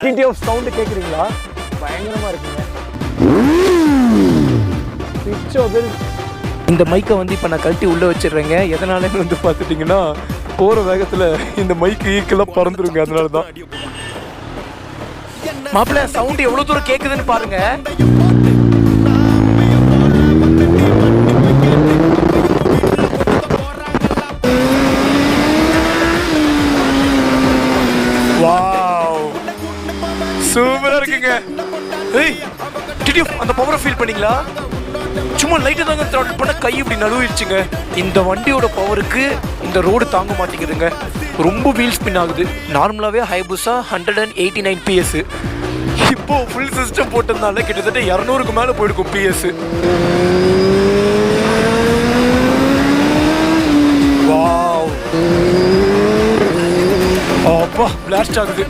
Quality of sound கேட்குறீங்களா? பயங்கரமாக இருக்குங்க. இந்த மைக்கை வந்து இப்போ நான் கழட்டி உள்ளே வச்சிடுறேங்க. எதனாலன்னு வந்து பார்த்துட்டிங்கன்னா போகிற வேகத்தில் இந்த மைக்கு ஈக்கெல்லாம் பறந்துருங்க. அதனால தான் மாப்பிள்ள சவுண்டு எவ்வளோ தூரம் கேட்குதுன்னு பாருங்க. வாவ் சூப்பரா இருக்குங்க. ஏய் டிடி அந்த பவரை ஃபீல் பண்ணீங்களா? சும்மா லைட்டை தாங்க த்ராட்டில் பண்ண கை இப்படி நழுவிடுச்சுங்க. இந்த வண்டியோட பவருக்கு இந்த ரோடு தாங்க மாட்டேங்குதுங்க. ரொம்ப வீல் ஸ்பின் ஆகுது. நார்மலாகவே ஹைபுஸா 189 PS. இப்போ ஃபுல் சிஸ்டம் போட்டதுனால கிட்டத்தட்ட 200க்கு மேலே போயிருக்கும் PS. வாவ் அப்பா பிளாஸ்ட் ஆகுது.